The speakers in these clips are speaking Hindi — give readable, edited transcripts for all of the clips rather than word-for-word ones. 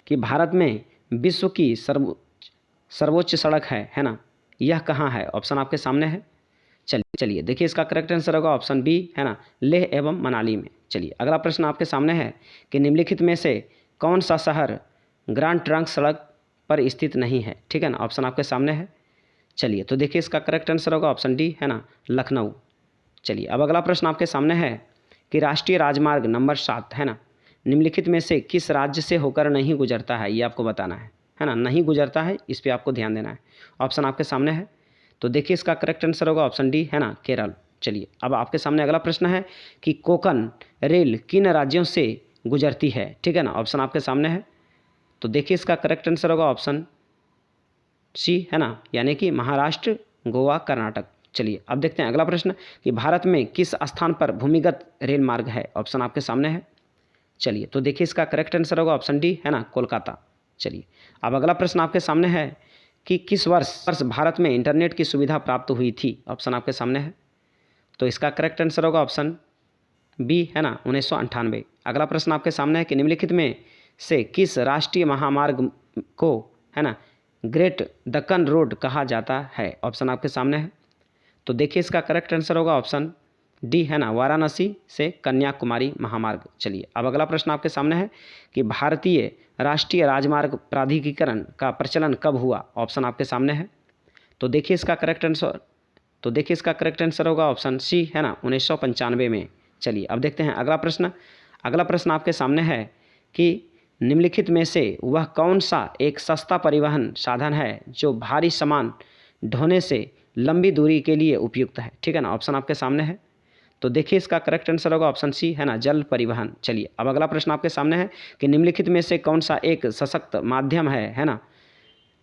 कि भारत में विश्व की सर्वोच्च सड़क है ना, यह कहाँ है? ऑप्शन आपके सामने है। चलिए देखिए इसका करेक्ट आंसर होगा ऑप्शन बी, है ना, लेह एवं मनाली में। चलिए अगला प्रश्न आपके सामने है कि निम्नलिखित में से कौन सा शहर ग्रांड ट्रंक सड़क पर स्थित नहीं है? ठीक है ना, ऑप्शन आपके सामने है। चलिए तो देखिए इसका करेक्ट आंसर होगा ऑप्शन डी, है ना, लखनऊ। चलिए अब अगला प्रश्न आपके सामने है कि राष्ट्रीय राजमार्ग नंबर 7, है ना, निम्नलिखित में से किस राज्य से होकर नहीं गुजरता है? ये आपको बताना है ना, नहीं गुजरता है, इस पर आपको ध्यान देना है। ऑप्शन आपके सामने है। तो देखिए इसका करेक्ट आंसर होगा ऑप्शन डी, है ना, केरल। चलिए अब आपके सामने अगला प्रश्न है कि कोंकण रेल किन राज्यों से गुजरती है? ठीक है ना, ऑप्शन आपके सामने है। तो देखिए इसका करेक्ट आंसर होगा ऑप्शन सी, है ना, यानी कि महाराष्ट्र, गोवा, कर्नाटक। चलिए अब देखते हैं अगला प्रश्न कि भारत में किस स्थान पर भूमिगत रेल मार्ग है? ऑप्शन आपके सामने है। चलिए तो देखिए इसका करेक्ट आंसर होगा ऑप्शन डी, है ना, कोलकाता। चलिए अब अगला प्रश्न आपके सामने है कि किस वर्ष भारत में इंटरनेट की सुविधा प्राप्त हुई थी? ऑप्शन आपके सामने है। तो इसका करेक्ट आंसर होगा ऑप्शन बी, है ना, 1998। अगला प्रश्न आपके सामने है कि निम्नलिखित में से किस राष्ट्रीय महामार्ग को, है ना, ग्रेट दक्कन रोड कहा जाता है? ऑप्शन आपके सामने है। तो देखिए इसका करेक्ट आंसर होगा ऑप्शन डी, है ना, वाराणसी से कन्याकुमारी महामार्ग। चलिए अब अगला प्रश्न आपके सामने है कि भारतीय राष्ट्रीय राजमार्ग प्राधिकरण का प्रचलन कब हुआ? ऑप्शन आपके सामने है। तो देखिए इसका करेक्ट आंसर होगा ऑप्शन सी, है ना, 1995 में। चलिए अब देखते हैं अगला प्रश्न आपके सामने है कि निम्नलिखित में से वह कौन सा एक सस्ता परिवहन साधन है जो भारी सामान ढोने से लंबी दूरी के लिए उपयुक्त है? ठीक है ना, ऑप्शन आपके सामने है। तो देखिए इसका करेक्ट आंसर होगा ऑप्शन सी, है ना, जल परिवहन। चलिए अब अगला प्रश्न आपके सामने है कि निम्नलिखित में से कौन सा एक सशक्त माध्यम है ना,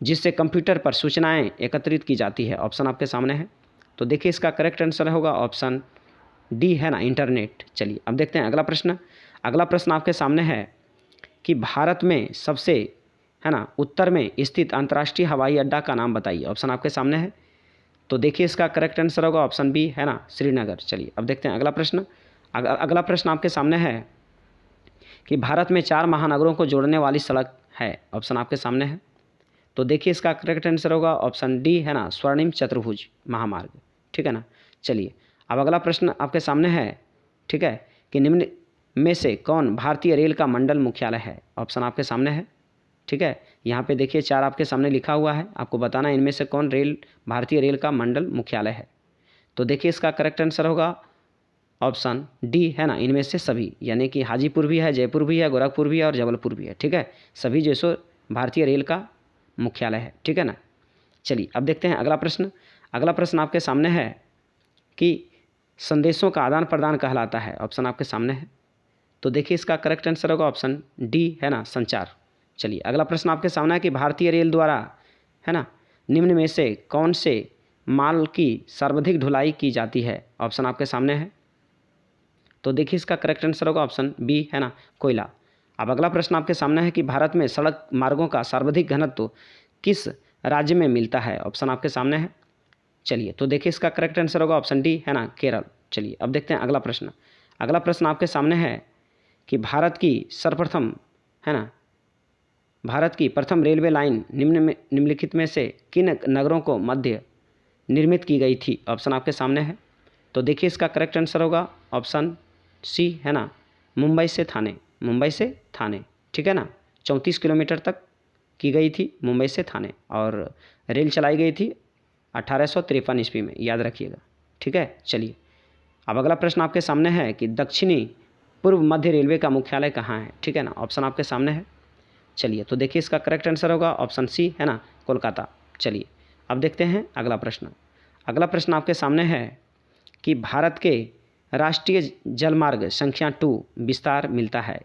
जिससे कंप्यूटर पर सूचनाएं एकत्रित की जाती है? ऑप्शन आपके सामने है। तो देखिए इसका करेक्ट आंसर होगा ऑप्शन डी, है ना, इंटरनेट। चलिए अब देखते हैं अगला प्रश्न आपके सामने है कि भारत में सबसे, है ना, उत्तर में स्थित अंतर्राष्ट्रीय हवाई अड्डा का नाम बताइए? ऑप्शन आपके सामने है। तो देखिए इसका करेक्ट आंसर होगा ऑप्शन बी, है ना, श्रीनगर। चलिए अब देखते हैं अगला प्रश्न आपके सामने है कि भारत में 4 महानगरों को जोड़ने वाली सड़क है? ऑप्शन आपके सामने है। तो देखिए इसका करेक्ट आंसर होगा ऑप्शन डी, है ना, स्वर्णिम चतुर्भुज महामार्ग। ठीक है ना। चलिए अब अगला प्रश्न आपके सामने है, ठीक है, कि निम्न में से कौन भारतीय रेल का मंडल मुख्यालय है? ऑप्शन आपके सामने है। ठीक है, यहाँ पे देखिए 4 आपके सामने लिखा हुआ है, आपको बताना है इनमें से कौन भारतीय रेल का मंडल मुख्यालय है। तो देखिए इसका करेक्ट आंसर होगा ऑप्शन डी, है ना, इनमें से सभी, यानी कि हाजीपुर भी है, जयपुर भी है, गोरखपुर भी है और जबलपुर भी है। ठीक है, सभी जैसो भारतीय रेल का मुख्यालय है। ठीक है ना। चलिए अब देखते हैं अगला प्रश्न आपके सामने है कि संदेशों का आदान प्रदान कहलाता है? ऑप्शन आपके सामने है। तो देखिए इसका करेक्ट आंसर होगा ऑप्शन डी, है ना, संचार। चलिए अगला प्रश्न आपके सामने है कि भारतीय रेल द्वारा, है ना, निम्न में से कौन से माल की सर्वाधिक ढुलाई की जाती है? ऑप्शन आपके सामने है। तो देखिए इसका करेक्ट आंसर होगा ऑप्शन बी, है ना, कोयला। अब अगला प्रश्न आपके सामने है कि भारत में सड़क मार्गों का सर्वाधिक घनत्व किस राज्य में मिलता है? ऑप्शन आपके सामने है। चलिए तो देखिए इसका करेक्ट आंसर होगा ऑप्शन डी, है ना, केरल। चलिए अब देखते हैं अगला प्रश्न आपके सामने है कि भारत की प्रथम रेलवे लाइन निम्नलिखित में से किन नगरों को मध्य निर्मित की गई थी? ऑप्शन आपके सामने है। तो देखिए इसका करेक्ट आंसर होगा ऑप्शन सी, है ना, मुंबई से थाने। ठीक है ना, 34 किलोमीटर तक की गई थी मुंबई से थाने, और रेल चलाई गई थी 1853 ईस्वी में, याद रखिएगा। ठीक है। चलिए अब अगला प्रश्न आपके सामने है कि दक्षिणी पूर्व मध्य रेलवे का मुख्यालय कहाँ है? ठीक है ना, ऑप्शन आपके सामने है। चलिए तो देखिए इसका करेक्ट आंसर होगा ऑप्शन सी, है ना, कोलकाता। चलिए अब देखते हैं अगला प्रश्न आपके सामने है कि भारत के राष्ट्रीय जलमार्ग संख्या 2 विस्तार मिलता है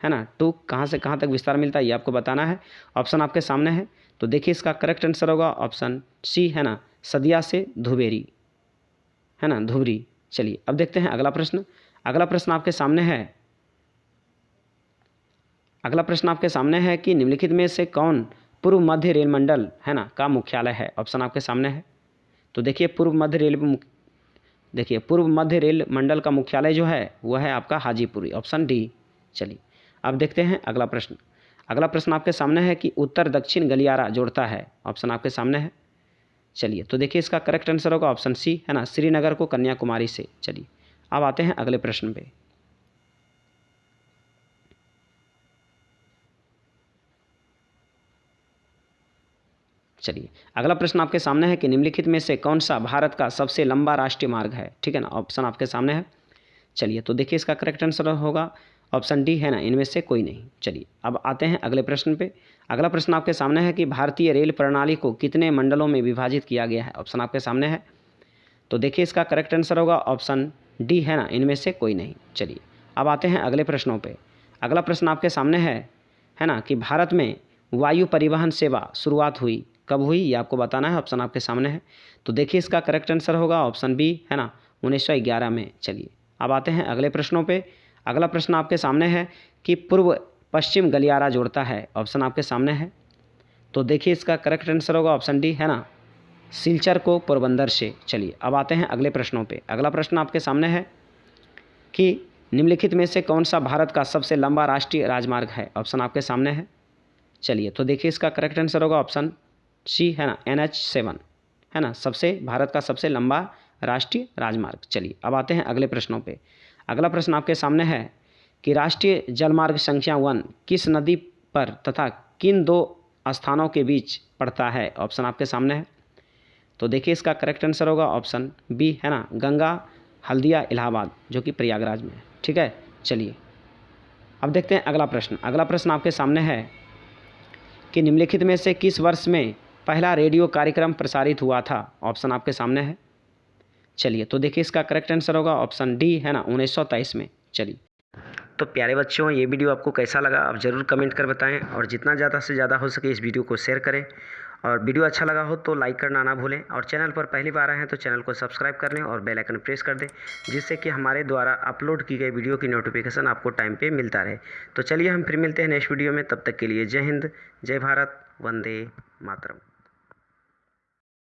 ना, 2 कहाँ से कहाँ तक विस्तार मिलता है ये आपको बताना है। ऑप्शन आपके सामने है। तो देखिए इसका करेक्ट आंसर होगा ऑप्शन सी, है ना, सदिया से धुबेरी, है ना, धुबरी। चलिए अब देखते हैं अगला प्रश्न आपके सामने है कि निम्नलिखित में से कौन पूर्व मध्य रेल मंडल, है ना, का मुख्यालय है? ऑप्शन आपके सामने है। तो देखिए पूर्व मध्य रेल मंडल का मुख्यालय जो है वह है आपका हाजीपुर, ऑप्शन डी। चलिए अब देखते हैं अगला प्रश्न आपके सामने है कि उत्तर दक्षिण गलियारा जोड़ता है, ऑप्शन आपके सामने है। चलिए तो देखिए इसका करेक्ट आंसर होगा ऑप्शन सी, है ना, श्रीनगर को कन्याकुमारी से। चलिए अब आते हैं अगले प्रश्न पे। चलिए अगला प्रश्न आपके सामने है कि निम्नलिखित में से कौन सा भारत का सबसे लंबा राष्ट्रीय मार्ग है, ठीक है ना, ऑप्शन आपके सामने है। चलिए तो देखिए इसका करेक्ट आंसर होगा ऑप्शन डी, है ना, इनमें से कोई नहीं। चलिए अब आते हैं अगले प्रश्न पे। अगला प्रश्न आपके सामने है कि भारतीय रेल प्रणाली को कितने मंडलों में विभाजित किया गया है, ऑप्शन आपके सामने है। तो देखिए इसका करेक्ट आंसर होगा ऑप्शन डी, है ना, इनमें से कोई नहीं। चलिए अब आते हैं अगले प्रश्नों पे। अगला प्रश्न आपके सामने है ना, कि भारत में वायु परिवहन सेवा शुरुआत हुई कब हुई, ये आपको बताना है, ऑप्शन आपके सामने है। तो देखिए इसका करेक्ट आंसर होगा ऑप्शन बी, है ना, 1911 में। चलिए अब आते हैं अगले प्रश्नों पे। अगला प्रश्न आपके सामने है कि पूर्व पश्चिम गलियारा जोड़ता है, ऑप्शन आपके सामने है। तो देखिए इसका करेक्ट आंसर होगा ऑप्शन डी, है ना, सिलचर को पोरबंदर से। चलिए अब आते हैं अगले प्रश्नों पे। अगला प्रश्न आपके सामने है कि निम्नलिखित में से कौन सा भारत का सबसे लंबा राष्ट्रीय राजमार्ग है, ऑप्शन आपके सामने है। चलिए तो देखिए इसका करेक्ट आंसर होगा ऑप्शन सी, है ना, NH7, है ना, सबसे भारत का सबसे लंबा राष्ट्रीय राजमार्ग। चलिए अब आते हैं अगले प्रश्नों पे। अगला प्रश्न आपके सामने है कि राष्ट्रीय जलमार्ग संख्या 1 किस नदी पर तथा किन 2 स्थानों के बीच पड़ता है, ऑप्शन आपके सामने है। तो देखिए इसका करेक्ट आंसर होगा ऑप्शन बी, है ना, गंगा हल्दिया इलाहाबाद, जो कि प्रयागराज में है, ठीक है। चलिए अब देखते हैं अगला प्रश्न। अगला प्रश्न आपके सामने है कि निम्नलिखित में से किस वर्ष में पहला रेडियो कार्यक्रम प्रसारित हुआ था, ऑप्शन आपके सामने है। चलिए तो देखिए इसका करेक्ट आंसर होगा ऑप्शन डी, है ना, 1923 में। चलिए तो प्यारे बच्चों, ये वीडियो आपको कैसा लगा आप ज़रूर कमेंट कर बताएं, और जितना ज़्यादा से ज़्यादा हो सके इस वीडियो को शेयर करें, और वीडियो अच्छा लगा हो तो लाइक करना ना भूलें, और चैनल पर पहली बार आए हैं तो चैनल को सब्सक्राइब कर लें और बेल आइकन प्रेस कर दें, जिससे कि हमारे द्वारा अपलोड की गई वीडियो की नोटिफिकेशन आपको टाइम पे मिलता रहे। तो चलिए हम फिर मिलते हैं नेक्स्ट वीडियो में, तब तक के लिए जय हिंद, जय भारत, वंदे मातरम।